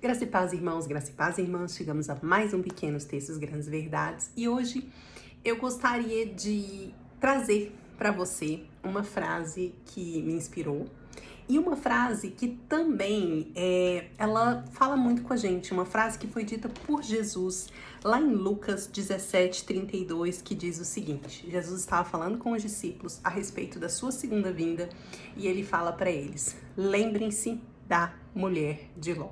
Graça e paz, irmãos, graça e paz, irmãs. Chegamos a mais um Pequenos Textos, Grandes Verdades. E hoje eu gostaria de trazer para você uma frase que me inspirou e uma frase que também ela fala muito com a gente. Uma frase que foi dita por Jesus lá em Lucas 17:32, que diz o seguinte: Jesus estava falando com os discípulos a respeito da sua segunda vinda e ele fala para eles: lembrem-se da mulher de Ló.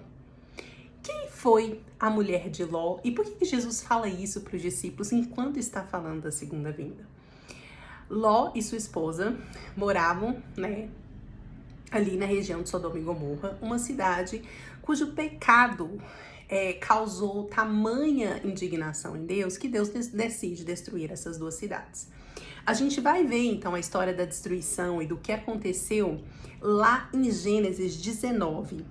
Quem foi a mulher de Ló e por que Jesus fala isso para os discípulos enquanto está falando da segunda vinda? Ló e sua esposa moravam, ali na região de Sodoma e Gomorra, uma cidade cujo pecado causou tamanha indignação em Deus que Deus decide destruir essas duas cidades. A gente vai ver então a história da destruição e do que aconteceu lá em Gênesis 19.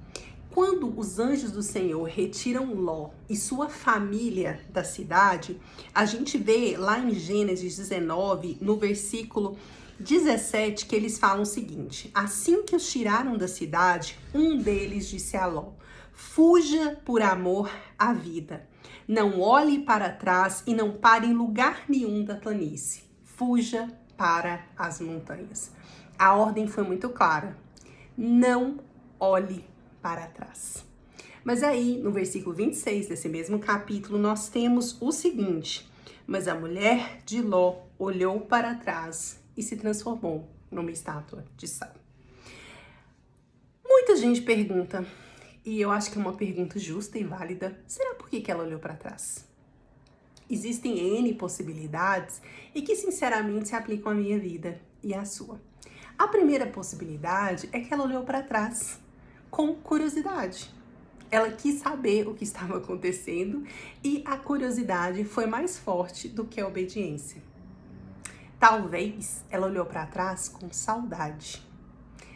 Quando os anjos do Senhor retiram Ló e sua família da cidade, a gente vê lá em Gênesis 19, no versículo 17, que eles falam o seguinte: assim que os tiraram da cidade, um deles disse a Ló: fuja por amor à vida. Não olhe para trás e não pare em lugar nenhum da planície. Fuja para as montanhas. A ordem foi muito clara: não olhe para trás. Mas aí, no versículo 26 desse mesmo capítulo, nós temos o seguinte: mas a mulher de Ló olhou para trás e se transformou numa estátua de sal. Muita gente pergunta, e eu acho que é uma pergunta justa e válida: será por que ela olhou para trás? Existem N possibilidades e que sinceramente se aplicam à minha vida e à sua. A primeira possibilidade é que ela olhou para trás com curiosidade. Ela quis saber o que estava acontecendo e a curiosidade foi mais forte do que a obediência. Talvez ela olhou para trás com saudade.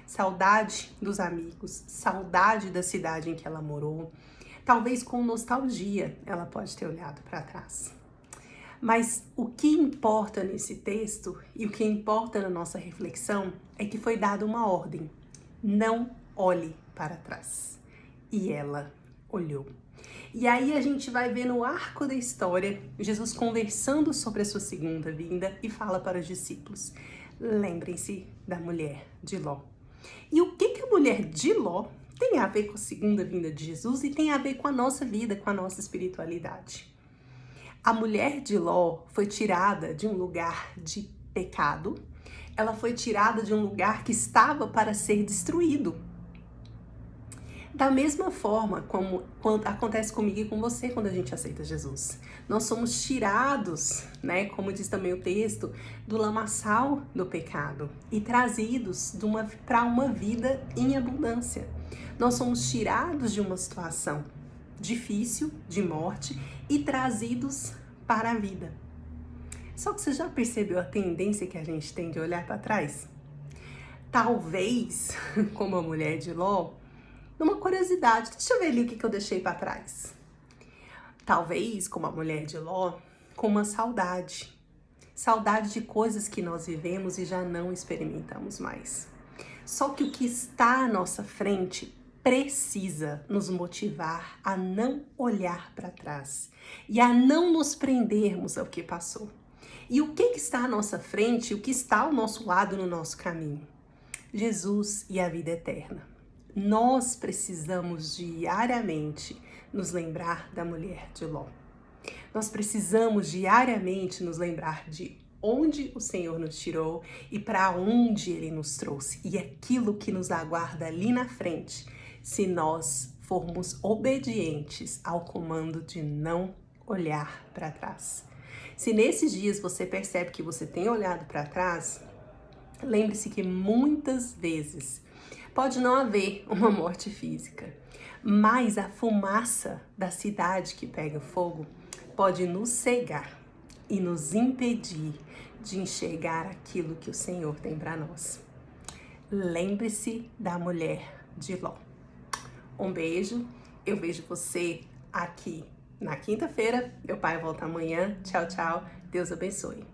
Saudade dos amigos, saudade da cidade em que ela morou. Talvez com nostalgia ela pode ter olhado para trás. Mas o que importa nesse texto e o que importa na nossa reflexão é que foi dada uma ordem: não olhe para trás. E ela olhou. E aí a gente vai ver no arco da história Jesus conversando sobre a sua segunda vinda e fala para os discípulos: lembrem-se da mulher de Ló. E o que a mulher de Ló tem a ver com a segunda vinda de Jesus e tem a ver com a nossa vida, com a nossa espiritualidade? A mulher de Ló foi tirada de um lugar de pecado. Ela foi tirada de um lugar que estava para ser destruído. Da mesma forma como acontece comigo e com você quando a gente aceita Jesus. Nós somos tirados, como diz também o texto, do lamaçal do pecado e trazidos para uma vida em abundância. Nós somos tirados de uma situação difícil, de morte, e trazidos para a vida. Só que você já percebeu a tendência que a gente tem de olhar para trás? Talvez, como a mulher de Ló, numa curiosidade: deixa eu ver ali o que eu deixei para trás. Talvez, como a mulher de Ló, com uma saudade. Saudade de coisas que nós vivemos e já não experimentamos mais. Só que o que está à nossa frente precisa nos motivar a não olhar para trás e a não nos prendermos ao que passou. E o que está à nossa frente, o que está ao nosso lado no nosso caminho? Jesus e a vida eterna. Nós precisamos diariamente nos lembrar da mulher de Ló. Nós precisamos diariamente nos lembrar de onde o Senhor nos tirou e para onde Ele nos trouxe. E aquilo que nos aguarda ali na frente, se nós formos obedientes ao comando de não olhar para trás. Se nesses dias você percebe que você tem olhado para trás, lembre-se que muitas vezes pode não haver uma morte física, mas a fumaça da cidade que pega fogo pode nos cegar e nos impedir de enxergar aquilo que o Senhor tem para nós. Lembre-se da mulher de Ló. Um beijo, eu vejo você aqui na quinta-feira. Meu pai volta amanhã. Tchau, tchau. Deus abençoe.